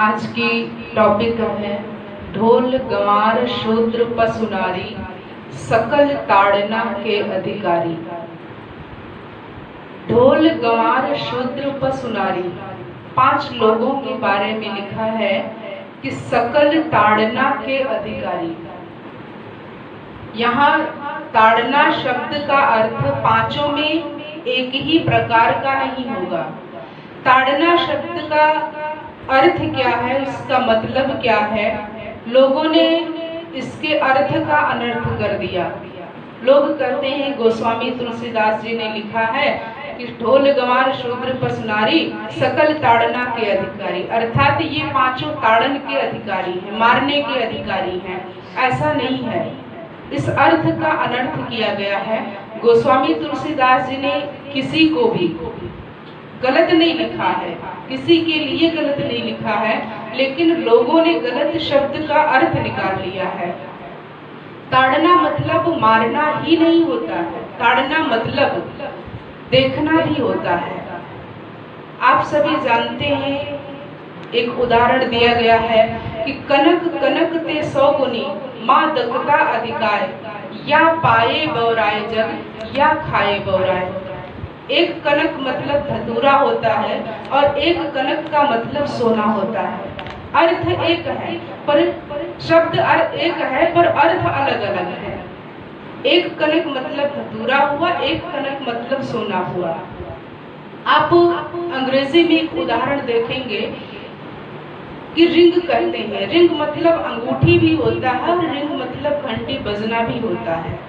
आज की टॉपिक है ढोल गंवार शूद्र पशु नारी सकल ताड़ना के अधिकारी। ढोल गंवार शूद्र पशु नारी 5 लोगों के बारे में लिखा है कि सकल ताड़ना के अधिकारी। यहाँ ताड़ना शब्द का अर्थ पांचों में एक ही प्रकार का नहीं होगा। ताड़ना शब्द का अर्थ क्या है, इसका मतलब क्या है, लोगों ने इसके अर्थ का अनर्थ कर दिया। लोग कहते हैं, गोस्वामी तुलसीदास जी ने लिखा है कि ढोल गंवार शूद्र पशु नारी सकल ताड़ना के अधिकारी, अर्थात ये 5 ताड़न के अधिकारी हैं, मारने के अधिकारी हैं। ऐसा नहीं है, इस अर्थ का अनर्थ किया गया है। गोस्वामी तुलसीदास जी ने किसी को भी गलत नहीं लिखा है, किसी के लिए गलत नहीं लिखा है, लेकिन लोगों ने गलत शब्द का अर्थ निकाल लिया है। ताड़ना मतलब मारना ही नहीं होता है, ताड़ना मतलब देखना भी होता है। आप सभी जानते हैं, एक उदाहरण दिया गया है कि कनक कनक ते 100 गुनी माँ दक्षता अधिकार, या पाए बौराए जग या खाए बौराए। एक कनक मतलब धतूरा होता है और एक कनक का मतलब सोना होता है। अर्थ एक है पर शब्द एक है पर अर्थ अलग अलग है। एक कनक मतलब धतूरा हुआ, एक कनक मतलब सोना हुआ। आप अंग्रेजी में एक उदाहरण देखेंगे कि रिंग कहते हैं। रिंग मतलब अंगूठी भी होता है और रिंग मतलब घंटी बजना भी होता है।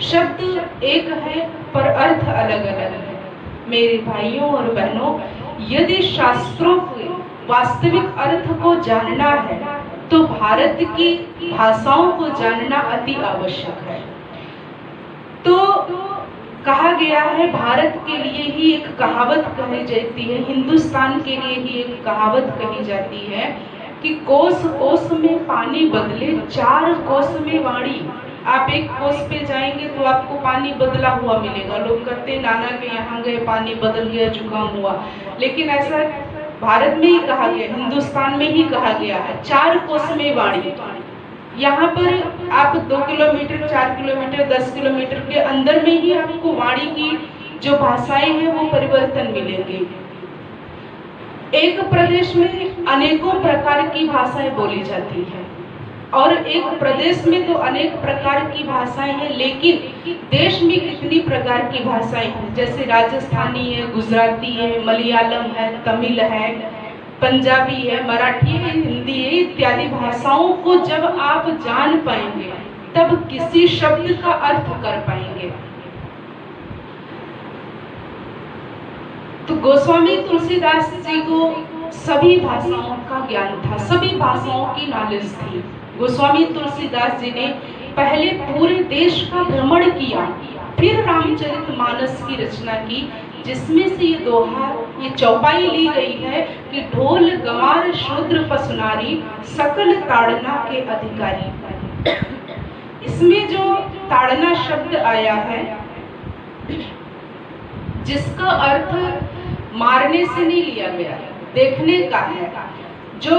शब्द एक है पर अर्थ अलग अलग है। मेरे भाइयों और बहनों, यदि शास्त्रों के वास्तविक अर्थ को जानना है तो भारत की भाषाओं को जानना अति आवश्यक है। तो कहा गया है, भारत के लिए ही एक कहावत कही जाती है, हिंदुस्तान के लिए ही एक कहावत कही जाती है कि कोस कोस में पानी बदले 4 कोस में वाणी। आप एक कोस पे जाएंगे तो आपको पानी बदला हुआ मिलेगा। लोग कहते हैं नाना के यहाँ गए पानी बदल गया, जुकाम हुआ, लेकिन ऐसा भारत में ही कहा गया, हिंदुस्तान में ही कहा गया है 4 कोस में वाणी। यहाँ पर आप 2 किलोमीटर, 4 किलोमीटर, 10 किलोमीटर के अंदर में ही आपको वाणी की जो भाषाएं हैं वो परिवर्तन मिलेंगे। एक प्रदेश में अनेकों प्रकार की भाषाएं बोली जाती है और एक प्रदेश में तो अनेक प्रकार की भाषाएं हैं, लेकिन देश में कितनी प्रकार की भाषाएं हैं, जैसे राजस्थानी है, गुजराती है, मलयालम है, तमिल है, पंजाबी है, मराठी है, हिंदी है, इत्यादि भाषाओं को जब आप जान पाएंगे तब किसी शब्द का अर्थ कर पाएंगे। तो गोस्वामी तुलसीदास जी को सभी भाषाओं का ज्ञान था, सभी भाषाओं की नॉलेज थी। गोस्वामी तुलसीदास जी ने पहले पूरे देश का भ्रमण किया, फिर रामचरितमानस की रचना की, जिसमें से ये दोहा, ये चौपाई ली गई है कि ढोल गंवार शूद्र पशु नारी सकल ताड़ना के अधिकारी। इसमें जो ताड़ना शब्द आया है, जिसका अर्थ मारने से नहीं लिया गया, देखने का है, जो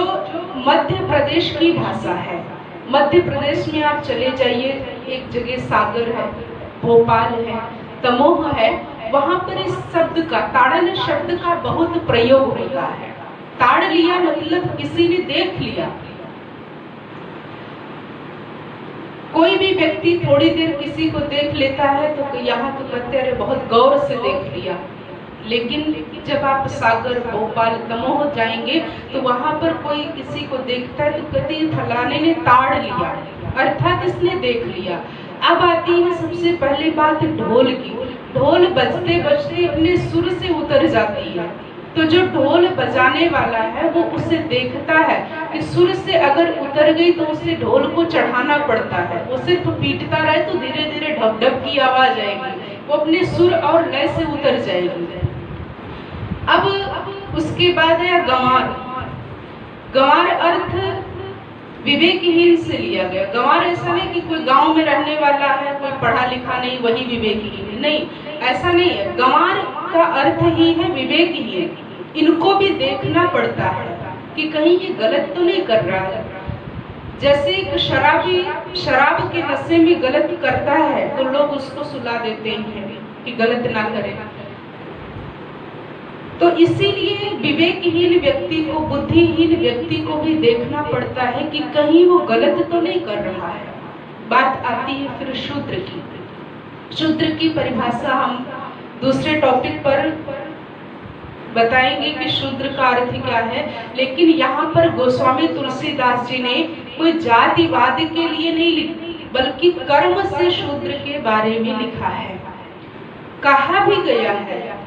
मध्य प्रदेश की भाषा है। मध्य प्रदेश में आप चले जाइए, एक जगह सागर है, भोपाल है, दमोह है, वहां पर इस शब्द का, ताड़न शब्द का बहुत प्रयोग होता है। ताड़ लिया मतलब किसी ने देख लिया। कोई भी व्यक्ति थोड़ी देर किसी को देख लेता है तो यहाँ तो कहते हैं अरे बहुत गौर से देख लिया, लेकिन जब आप सागर, भोपाल, दमोह जाएंगे तो वहां पर कोई किसी को देखता है तो कहते हैं फलाने ने ताड़ लिया, अर्थात इसने देख लिया। अब आती है सबसे पहले बात ढोल की। ढोल बजते बजते अपने सुर से उतर जाती है, तो जो ढोल बजाने वाला है वो उसे देखता है कि सुर से अगर उतर गई तो उसे ढोल को चढ़ाना पड़ता है। वो सिर्फ पीटता रहे तो धीरे धीरे ढप ढप की आवाज आएगी, वो अपने सुर और लय से उतर जाएगी। अब उसके बाद है गंवार। गंवार अर्थ विवेकहीन से लिया गया। गंवार ऐसा नहीं कि कोई गांव में रहने वाला है, कोई पढ़ा लिखा नहीं, वही विवेकहीन है, नहीं, ऐसा नहीं है। गंवार का अर्थ ही है विवेकहीन। इनको भी देखना पड़ता है, कि कहीं ये गलत तो नहीं कर रहा है। जैसे एक शराबी शराब के नशे में गलत करता है तो लोग उसको सुला देते हैं कि गलत ना करे। तो इसीलिए विवेकहीन व्यक्ति को, बुद्धिहीन व्यक्ति को भी देखना पड़ता है कि कहीं वो गलत तो नहीं कर रहा है। बात आती है फिर शूद्र की। शूद्र की परिभाषा हम दूसरे टॉपिक पर बताएंगे कि शूद्र का अर्थ क्या है, लेकिन यहाँ पर गोस्वामी तुलसीदास जी ने कोई जातिवाद के लिए नहीं लिखी, बल्कि कर्म से शूद्र के बारे में लिखा है। कहा भी गया है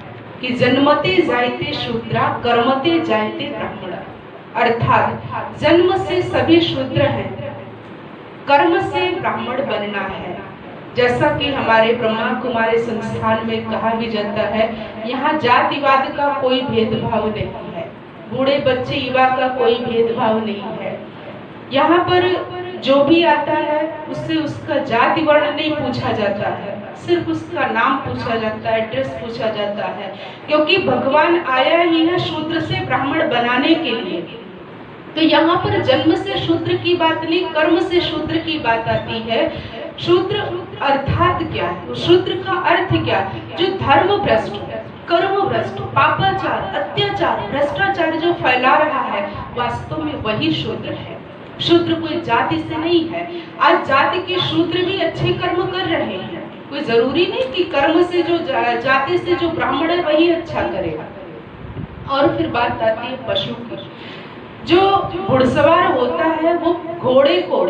कि जन्मते जायते शूद्रा कर्मते जायते ब्राह्मण, अर्थात जन्म से सभी शूद्र हैं, कर्म से ब्राह्मण बनना है। जैसा कि हमारे ब्रह्मा कुमारी संस्थान में कहा भी जाता है, यहाँ जातिवाद का कोई भेदभाव नहीं है, बूढ़े बच्चे युवा का कोई भेदभाव नहीं है। यहाँ पर जो भी आता है उससे उसका जाति वर्ण नहीं पूछा जाता है, सिर्फ उसका नाम पूछा जाता है, एड्रेस पूछा जाता है, क्योंकि भगवान आया ही है शूद्र से ब्राह्मण बनाने के लिए। तो यहाँ पर जन्म से शूद्र की बात नहीं, कर्म से शूद्र की बात आती है। शूद्र अर्थात क्या है, शूद्र का अर्थ क्या है? जो धर्म भ्रष्ट, कर्म भ्रष्ट, पापाचार, अत्याचार, भ्रष्टाचार जो फैला रहा है, वास्तव में वही शूद्र है। शूद्र कोई जाति से नहीं है। आज जाति के शूद्र भी अच्छे कर्म कर रहे हैं, कोई जरूरी नहीं कि कर्म से जो जाति से जो ब्राह्मण है वही अच्छा करेगा। और फिर बात आती है पशु की। जो घुड़सवार होता है वो घोड़े को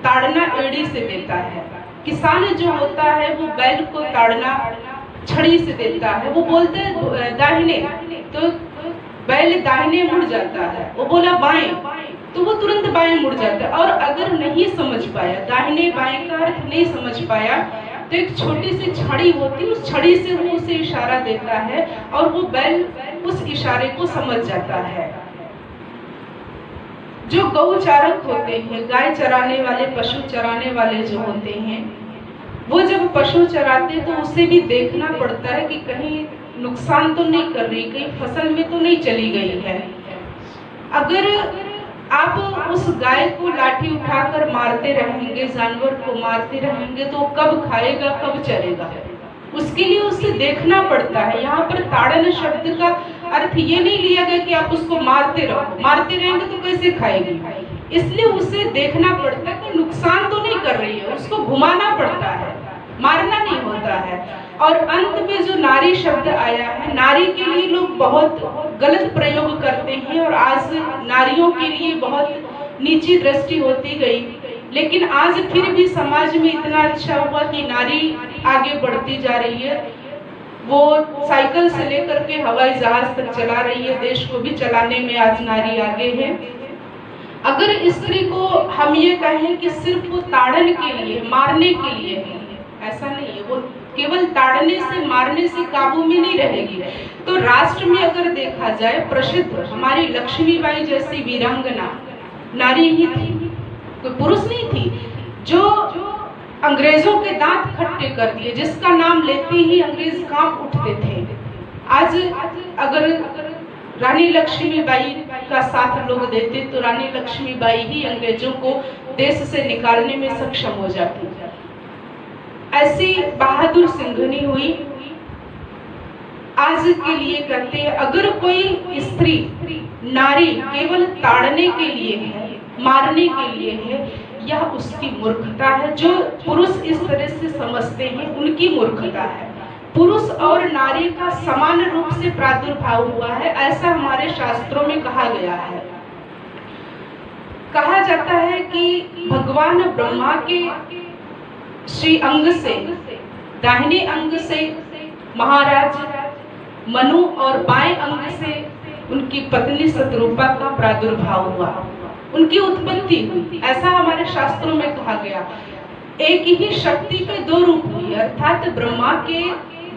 ताड़ना एड़ी से देता है, किसान जो होता है वो बैल को ताड़ना छड़ी से देता है। वो बोलते हैं दाहिने, तो बैल दाहिने मुड़ जाता है, वो बोला बाएं तो वो तुरंत बाएं मुड़ जाता है। और अगर नहीं समझ पाया, दाहिने बाएं का अर्थ नहीं समझ पाया, तो एक छोटी सी छड़ी होती है, उस छड़ी से वो उसे इशारा देता है और वो बैल उस इशारे को समझ जाता है। जो गौचारक होते हैं, गाय चराने वाले, पशु चराने वाले जो होते हैं, वो जब पशु चराते तो उसे भी देखना पड़ता है कि कहीं नुकसान तो नहीं कर रही, कहीं फसल में तो नहीं चली गई है। अगर आप उस गाय को लाठी उठाकर मारते रहेंगे, जानवर को मारते रहेंगे, तो कब खाएगा, कब चरेगा? उसके लिए उसे देखना पड़ता है। यहाँ पर ताड़न शब्द का अर्थ ये नहीं लिया गया कि आप उसको मारते रहो, मारते रहेंगे तो कैसे खाएगी। इसलिए उसे देखना पड़ता है कि नुकसान तो नहीं कर रही है, उसको घुमाना पड़ता है, मारना नहीं होता है। और अंत में जो नारी शब्द आया है, नारी के लिए लोग बहुत गलत प्रयोग करते हैं और आज नारियों के लिए बहुत नीची दृष्टि होती गई। लेकिन आज फिर भी समाज में इतना अच्छा हुआ कि नारी आगे बढ़ती जा रही है। वो साइकिल से लेकर के हवाई जहाज तक चला रही है, देश को भी चलाने में आज नारी आगे है। अगर स्त्री को हम ये कहें कि सिर्फ वो ताड़न के लिए, मारने के लिए है, ऐसा नहीं है। वो केवल ताड़ने से, मारने से काबू में नहीं रहेगी। तो राष्ट्र में अगर देखा जाए, प्रसिद्ध हमारी लक्ष्मीबाई जैसी वीरांगना नारी ही थी, कोई पुरुष नहीं थी, जो अंग्रेजों के दांत खट्टे कर दिए, जिसका नाम लेते ही अंग्रेज कांप उठते थे। आज अगर रानी लक्ष्मीबाई का साथ लोग देते तो रानी लक्ष्मीबाई ही अंग्रेजों को देश से निकालने में सक्षम हो जाती। ऐसी बहादुर सिंघनी हुई। आज के लिए कहते हैं, अगर कोई स्त्री, नारी केवल ताड़ने के लिए है, मारने के लिए है, यह उसकी मूर्खता है। जो पुरुष इस तरह से समझते हैं उनकी मूर्खता है। पुरुष और नारी का समान रूप से प्रादुर्भाव हुआ है, ऐसा हमारे शास्त्रों में कहा गया है। कहा जाता है कि भगवान ब्रह्मा के श्री अंग से, दाहिने अंग से महाराज मनु और बाएं अंग से उनकी पत्नी शतरूपा का प्रादुर्भाव हुआ, उनकी उत्पत्ति हुई, ऐसा हमारे शास्त्रों में कहा गया। एक ही शक्ति के दो रूप हुए, अर्थात ब्रह्मा के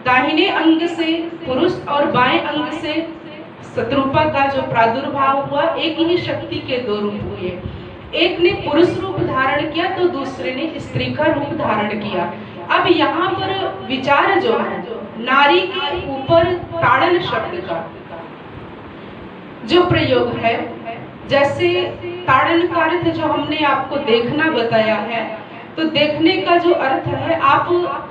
दाहिने अंग से पुरुष और बाएं अंग से शतरूपा का जो प्रादुर्भाव हुआ, एक ही शक्ति के दो रूप हुए। एक ने पुरुष रूप धारण किया तो दूसरे ने स्त्री का रूप धारण किया। अब यहाँ पर विचार जो है, नारी के ऊपर ताड़न शब्द का जो प्रयोग है, जैसे ताड़न का अर्थ जो हमने आपको देखना बताया है, तो देखने का जो अर्थ है, आप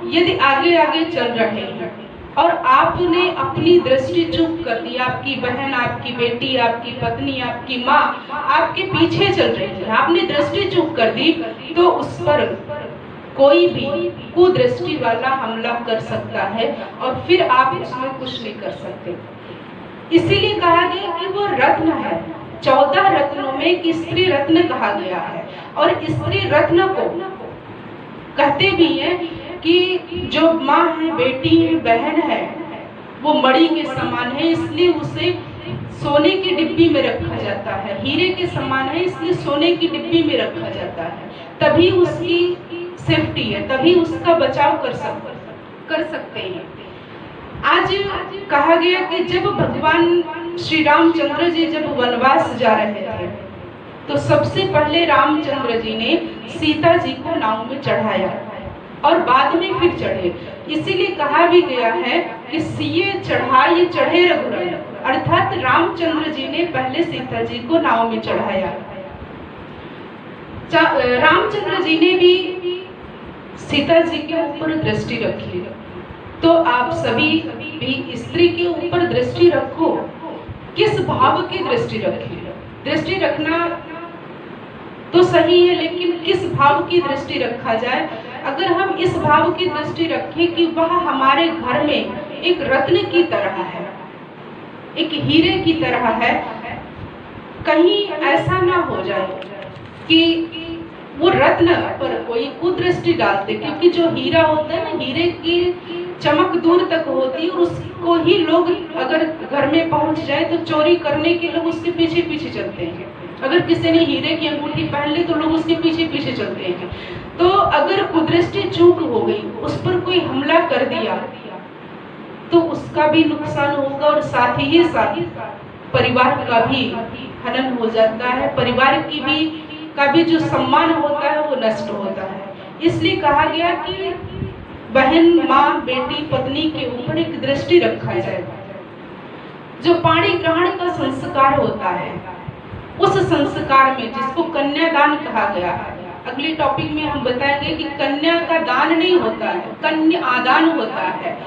यदि आगे आगे चल रहे हैं और आपने अपनी दृष्टि चूक कर दी, आपकी बहन, आपकी बेटी, आपकी पत्नी, आपकी माँ आपके पीछे चल रही है, आपने दृष्टि चूक कर दी, तो उस पर कोई भी कुदृष्टि वाला हमला कर सकता है और फिर आप उसमें कुछ नहीं कर सकते। इसीलिए कहा गया कि वो रत्न है, 14 रत्नों में एक स्त्री रत्न कहा गया है। और स्त्री रत्न को कहते भी हैं कि जो माँ है, बेटी है, बहन है, वो मणि के समान है, इसलिए उसे सोने की डिब्बी में रखा जाता है। हीरे के समान है, इसलिए सोने की डिब्बी में रखा जाता है, तभी उसकी सेफ्टी है, तभी उसका बचाव कर सकते हैं। आज कहा गया कि जब भगवान श्री रामचंद्र जी जब वनवास जा रहे थे, तो सबसे पहले रामचंद्र जी ने सीता जी को नाव में चढ़ाया और बाद में फिर चढ़े। इसीलिए कहा भी गया है कि सिए चढ़ाई चढ़े रघुराई, अर्थात रामचंद्र जी ने पहले सीता जी को नाव में चढ़ाया। रामचंद्र जी ने भी सीता जी के ऊपर दृष्टि रखी, तो आप सभी भी स्त्री के ऊपर दृष्टि रखो। किस भाव की दृष्टि रखें? दृष्टि रखना तो सही है, लेकिन किस भाव की दृष्टि रखा जाए? अगर हम इस भाव की दृष्टि रखें कि वह हमारे घर में एक रत्न की तरह है, एक हीरे की तरह है, कहीं ऐसा ना हो जाए कि वो रत्न पर कोई कुदृष्टि डालते, क्योंकि जो हीरा होता है ना, हीरे की चमक दूर तक होती है और उसको ही लोग अगर घर में पहुंच जाए तो चोरी करने के लोग उसके पीछे पीछे चलते हैं। अगर किसी ने हीरे की अंगूठी पहन ली तो लोग उसके पीछे पीछे चलते हैं। तो अगर कुदृष्टि चूक हो गई, उस पर कोई हमला कर दिया, तो उसका भी नुकसान होगा और साथ ही साथ परिवार का भी हनन हो जाता है, परिवार की भी का भी जो सम्मान होता है वो नष्ट होता है। इसलिए कहा गया कि बहन, माँ, बेटी, पत्नी के ऊपर एक दृष्टि रखा जाए। जो पाणी ग्रहण का संस्कार होता है, उस संस्कार में जिसको कन्यादान कहा गया है, अगले टॉपिक में हम बताएंगे कि कन्या का दान नहीं होता है, कन्या आदान होता है।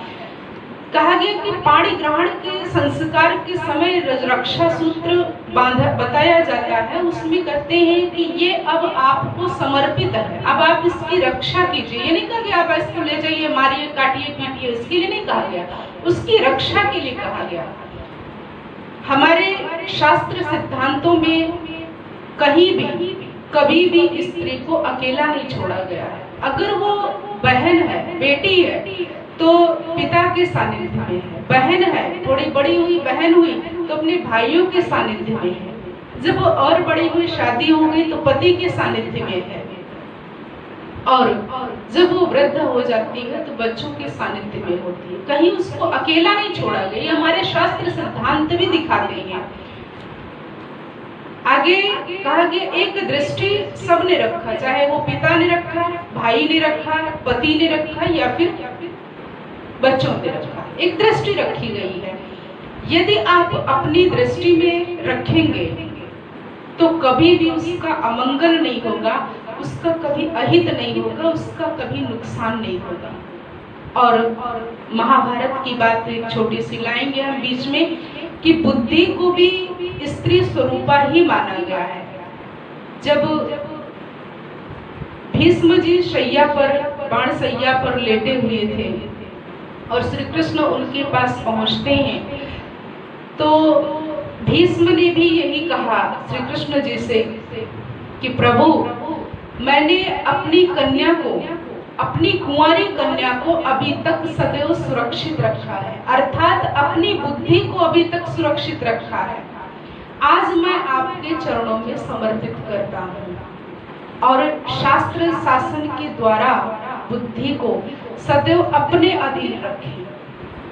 कहा गया कि पाणी ग्रहण के संस्कार के समय रक्षा सूत्र बताया जाता है, उसमें कहते हैं कि ये अब आपको समर्पित है, अब आप इसकी रक्षा कीजिए। ये नहीं कहा गया आप इसको ले जाइए, मारिए, काटिए, पीटिए, इसके लिए नहीं कहा गया, उसकी रक्षा के लिए कहा गया। हमारे शास्त्र सिद्धांतों में कहीं भी कभी भी स्त्री को अकेला नहीं छोड़ा गया है। अगर वो बहन है, बेटी है, तो पिता के सानिध्य में है, बहन है, थोड़ी बड़ी हुई बहन हुई तो अपने भाइयों के सानिध्य में है, जब वो और बड़ी हुई, शादी हो गई तो पति के सानिध्य में है, और जब वो वृद्ध हो जाती है तो बच्चों के सानिध्य में होती है। कहीं उसको अकेला नहीं छोड़ा गया, हमारे शास्त्र सिद्धांत भी दिखाते हैं। आगे कहा गया एक दृष्टि सबने रखा, चाहे वो पिता ने रखा, भाई ने रखा, पति ने रखा या फिर बच्चों ने रखा, एक दृष्टि रखी गई है। यदि आप अपनी दृष्टि में रखेंगे तो कभी भी उसका अमंगल नहीं होगा, उसका कभी अहित नहीं होगा, उसका कभी नुकसान नहीं होगा। और महाभारत की बात एक छोटी सी लाएंगे हम बीच में कि बुद्धि को भी स्त्री स्वरूपा ही माना गया है। जब भीष्म जी शैया पर, बाण शैया पर लेटे हुए थे और श्री कृष्ण उनके पास पहुंचते हैं, तो भीष्म ने भी यही कहा श्री कृष्ण जी से कि प्रभु, मैंने अपनी कन्या को, अपनी कुंवारी कन्या को अभी तक सदैव सुरक्षित रखा है, अर्थात अपनी बुद्धि को अभी तक सुरक्षित रखा है। आज मैं आपके चरणों में समर्पित करता हूँ और शास्त्र शासन के द्वारा बुद्धि को सदैव अपने अधीन रखें।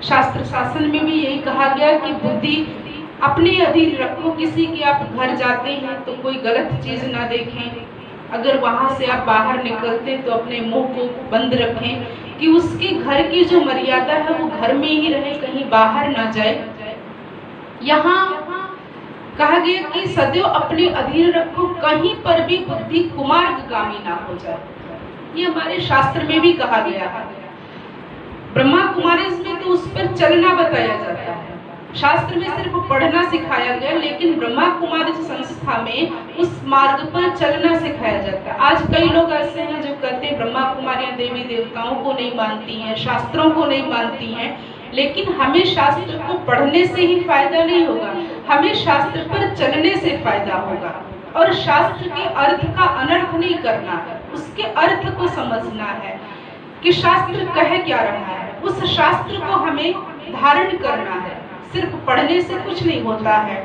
शास्त्र शासन में भी यही कहा गया कि बुद्धि अपने अधीन रखो। किसी के आप घर जाते हैं तो कोई गलत चीज ना देखें, अगर वहां से आप बाहर निकलते तो अपने मुंह को बंद रखें कि उसके घर की जो मर्यादा है वो घर में ही रहे, कहीं बाहर ना जाए। यहाँ कहा गया कि सदैव अपने अधीर रखो, कहीं पर भी बुद्धि कुमार्गगामी ना हो जाए। ये हमारे शास्त्र में भी कहा गया है। ब्रह्मा कुमारी में तो उस पर चलना बताया जाता है, शास्त्र में सिर्फ पढ़ना सिखाया गया, लेकिन ब्रह्मा कुमारी संस्था में उस मार्ग पर चलना सिखाया जाता है। आज कई लोग ऐसे हैं जो कहते हैं ब्रह्मा कुमारियां देवी देवताओं को नहीं मानती हैं, शास्त्रों को नहीं मानती हैं, लेकिन हमें शास्त्र को पढ़ने से ही फायदा नहीं होगा, हमें शास्त्र पर चलने से फायदा होगा। और शास्त्र के अर्थ का अनर्थ नहीं करना है, उसके अर्थ को समझना है कि शास्त्र कह क्या रहा है, उस शास्त्र को हमें धारण करना है। सिर्फ पढ़ने से कुछ नहीं होता है।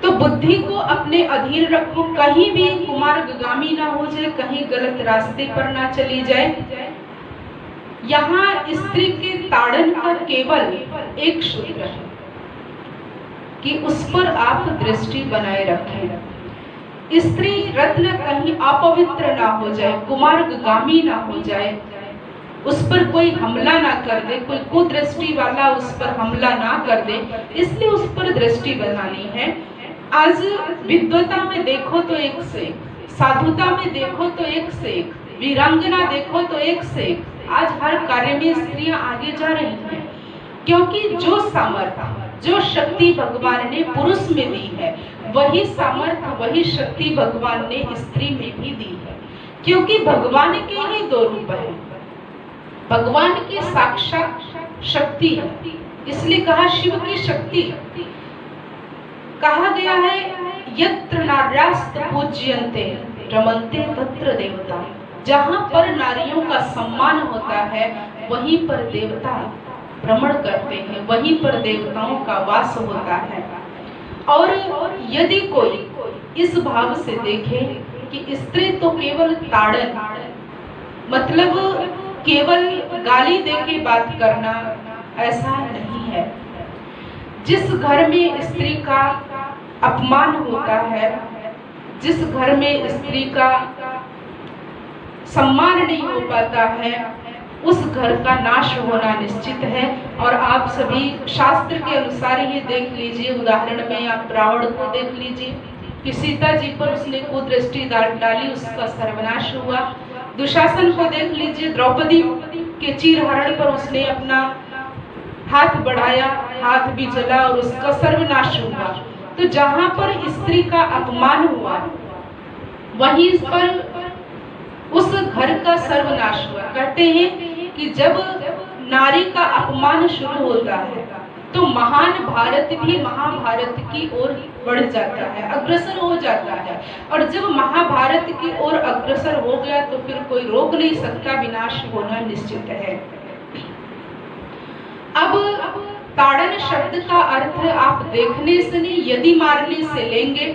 तो बुद्धि को अपने अधीन रखो, कहीं भी कुमार्गगामी ना हो जाए, कहीं गलत रास्ते पर ना चली जाए। यहाँ स्त्री के ताड़न का केवल एक सूत्र है कि उस पर आप दृष्टि बनाए रखें। स्त्री रत्न कहीं अपवित्र ना हो जाए, कुमार्गगामी ना हो जाए, उस पर कोई हमला ना कर दे, कोई कुदृष्टि वाला उस पर हमला ना कर दे, इसलिए उस पर दृष्टि बनानी है। आज विद्वता में देखो तो एक से एक, साधुता में देखो तो एक से एक, वीरांगना देखो तो एक से एक, आज हर कार्य में स्त्रियां आगे जा रही हैं, क्योंकि जो सामर्थ्य, जो शक्ति भगवान ने पुरुष में दी है, वही सामर्थ्य, वही शक्ति भगवान ने स्त्री में भी दी है। क्योंकि भगवान के ही दो रूप हैं, भगवान की साक्षात शक्ति है, इसलिए कहा शिव की शक्ति। कहा गया है यत्र नार्यास्त पूज्यन्ते रमन्ते तत्र देवता, जहाँ पर नारियों का सम्मान होता है वहीं पर देवता भ्रमण करते हैं, वहीं पर देवताओं का वास होता है। और यदि कोई इस भाव से देखे कि स्त्री तो केवल ताड़न, मतलब केवल गाली देके बात करना, ऐसा नहीं है। जिस घर में स्त्री का अपमान होता है, जिस घर में स्त्री का सम्मान नहीं हो पाता है, उस घर का नाश होना निश्चित है। और आप सभी शास्त्र के अनुसार ये देख लीजिए, उदाहरण में आप रावण को देख लीजिए कि सीता जी पर उसने कुदृष्टि डाली, उसका सर्वनाश हुआ। दुशासन को देख लीजिए, द्रौपदी के चीरहरण पर उसने अपना हाथ बढ़ाया, हाथ भी जला और उसका सर्वनाश हुआ। तो जहाँ पर स्त्री का अपमान हुआ, वहीं पर उस घर का सर्वनाश हुआ। कहते हैं कि जब नारी का अपमान शुरू होता है तो महान भारत भी महाभारत की ओर बढ़ जाता है, अग्रसर हो जाता है। और जब महाभारत की ओर अग्रसर हो गया तो फिर कोई रोक नहीं सकता, विनाश होना निश्चित है। अब ताड़न शब्द का अर्थ आप देखने से नहीं, यदि मारने से लेंगे,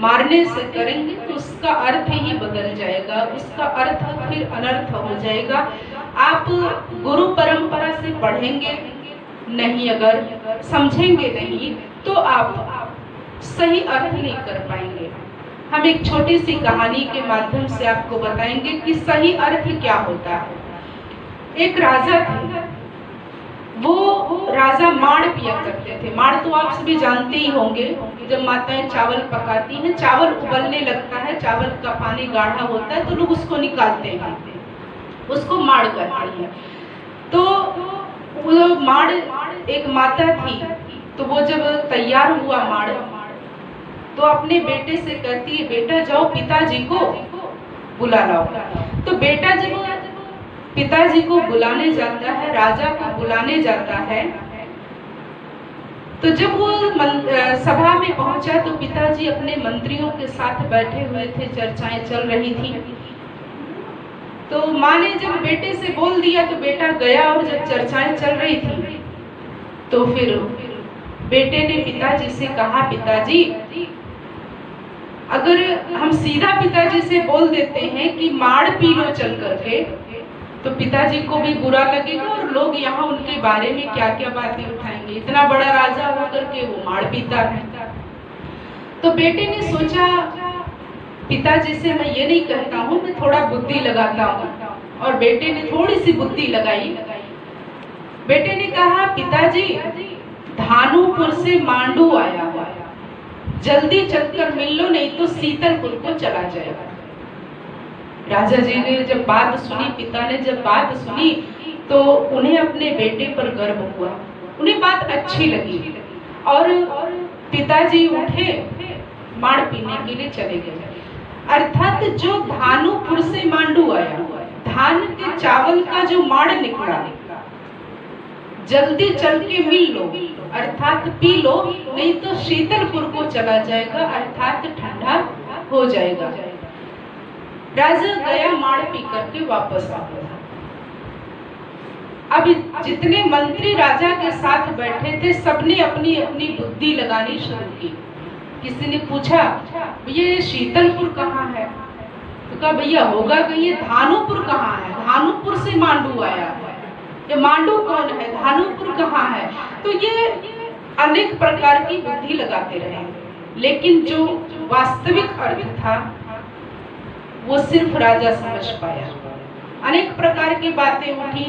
मारने से करेंगे तो उसका अर्थ ही बदल जाएगा, उसका अर्थ फिर अनर्थ हो जाएगा। आप गुरु परंपरा से पढ़ेंगे नहीं, अगर समझेंगे नहीं, तो आप सही अर्थ नहीं कर पाएंगे। हम एक छोटी सी कहानी के माध्यम से आपको बताएंगे कि सही अर्थ क्या होता है। एक राजा थे, वो राजा माड़ पिया करते थे। माड़ तो आप सभी जानते ही होंगे, जब माताएं चावल पकाती हैं, चावल उबलने लगता है, चावल का पानी गाढ़ा होता है तो लोग उसको निकालते हैं, उसको माड़ कहते हैं। तो वो माड़, एक माता थी, तो वो जब तैयार हुआ माड़, तो अपने बेटे से कहती है, बेटा जाओ पिताजी को बुला लाओ। तो बेटा जब पिताजी को बुलाने जाता है, राजा को बुलाने जाता है, तो जब वो सभा में पहुंचा तो पिताजी अपने मंत्रियों के साथ बैठे हुए थे, चर्चाएं चल रही थी। तो माँ ने जब बेटे से बोल दिया तो बेटा गया, और जब चर्चाएं चल रही थी तो फिर बेटे ने पिताजी से कहा, पिताजी अगर हम सीधा पिताजी से बोल देते हैं कि माड़ पी लो चल करके, तो पिताजी को भी बुरा लगेगा और लोग यहाँ उनके बारे में क्या क्या बातें उठाएंगे, इतना बड़ा राजा होकर के वो माड़ पीता है। तो बेटे ने सोचा, पिताजी से मैं ये नहीं कहता हूँ, मैं थोड़ा बुद्धि लगाता हूँ। और बेटे ने थोड़ी सी बुद्धि लगाई। बेटे ने कहा, पिताजी धानुपुर से मांडू आया, जल्दी चलकर मिल लो, नहीं तो शीतलपुर को चला जाएगा। राजा जी ने जब बात सुनी, पिता ने जब बात सुनी, तो उन्हें अपने बेटे पर गर्व हुआ, उन्हें बात अच्छी लगी और पिताजी उठे, माड़ पीने के लिए चले गए। अर्थात जो धानुपुर से मांडू आया, धान के चावल का जो माड़ निकला, जल्दी चल के मिल लो अर्थात पी लो, नहीं तो शीतलपुर को चला जाएगा अर्थात ठंडा हो जाएगा। राजा गया, माड़ पी करके वापस आ गया। अब जितने मंत्री राजा के साथ बैठे थे, सबने अपनी अपनी बुद्धि लगानी शुरू की। किसी ने पूछा, ये शीतलपुर कहाँ है? तो कहा भैया होगा कहीं ये धानुपुर कहाँ है? धानुपुर से मांडू आया है, ये मांडू कौन है? धानुपुर कहाँ है? तो ये अनेक प्रकार की बुद्धि लगाते रहे, लेकिन जो वास्तविक अर्थ था वो सिर्फ राजा समझ पाया। अनेक प्रकार की बातें उठी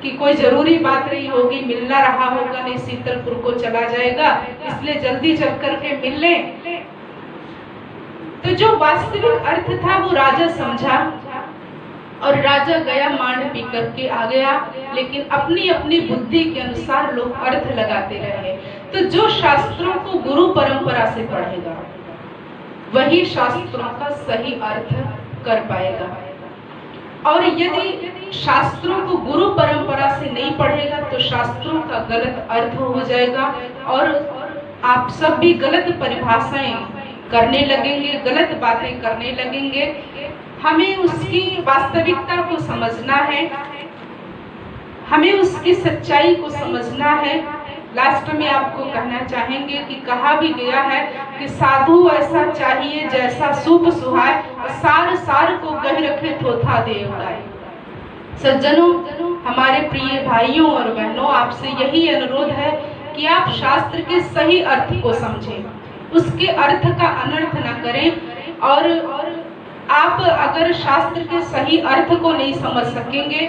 कि कोई जरूरी बात रही होगी, मिलना रहा होगा, नहीं शीतलपुर को चला जाएगा, इसलिए जल्दी चल करके मिल ले। तो जो वास्तविक अर्थ था वो राजा समझा और राजा गया, मांड पी करके आ गया, लेकिन अपनी अपनी बुद्धि के अनुसार लोग अर्थ लगाते रहे। तो जो शास्त्रों को गुरु परंपरा से पढ़ेगा वही शास्त्रों का सही अर्थ कर पाएगा, और यदि शास्त्रों को गुरु परंपरा से नहीं पढ़ेगा तो शास्त्रों का गलत अर्थ हो जाएगा और आप सब भी गलत परिभाषाएं करने लगेंगे, गलत बातें करने लगेंगे। हमें उसकी वास्तविकता को समझना है, हमें उसकी सच्चाई को समझना है। लास्ट में आपको कहना चाहेंगे कि कहा भी गया है कि साधु ऐसा चाहिए जैसा सूप सुहाए, सार सार को कह रखे थोथा देव गाय। सज्जनों, हमारे प्रिय भाइयों और बहनों, आपसे यही अनुरोध है कि आप शास्त्र के सही अर्थ को समझें, उसके अर्थ का अनर्थ न करें। और आप अगर शास्त्र के सही अर्थ को नहीं समझ सकेंगे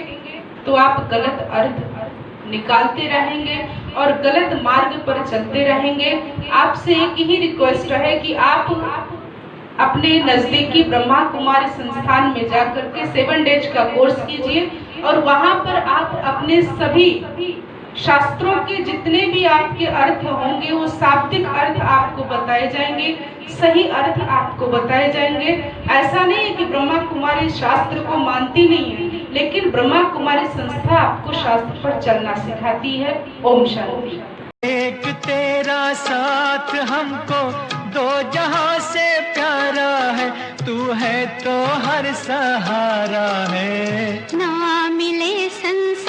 तो आप गलत अर्थ निकालते रहेंगे और गलत मार्ग पर चलते रहेंगे। आपसे एक ही रिक्वेस्ट है कि आप अपने नजदीकी ब्रह्मा कुमारी संस्थान में जाकर के 7 डेज का कोर्स कीजिए और वहां पर आप अपने सभी शास्त्रों के जितने भी आपके अर्थ होंगे वो शाब्दिक अर्थ आपको बताए जाएंगे, सही अर्थ आपको बताए जाएंगे। ऐसा नहीं है कि ब्रह्मा कुमारी शास्त्र को मानती नहीं है, लेकिन ब्रह्मा कुमारी संस्था आपको शास्त्र पर चलना सिखाती है। ओम शांति। एक तेरा साथ हमको दो जहां से प्यारा है, तू है तो हर सहारा है। ना मिले संसार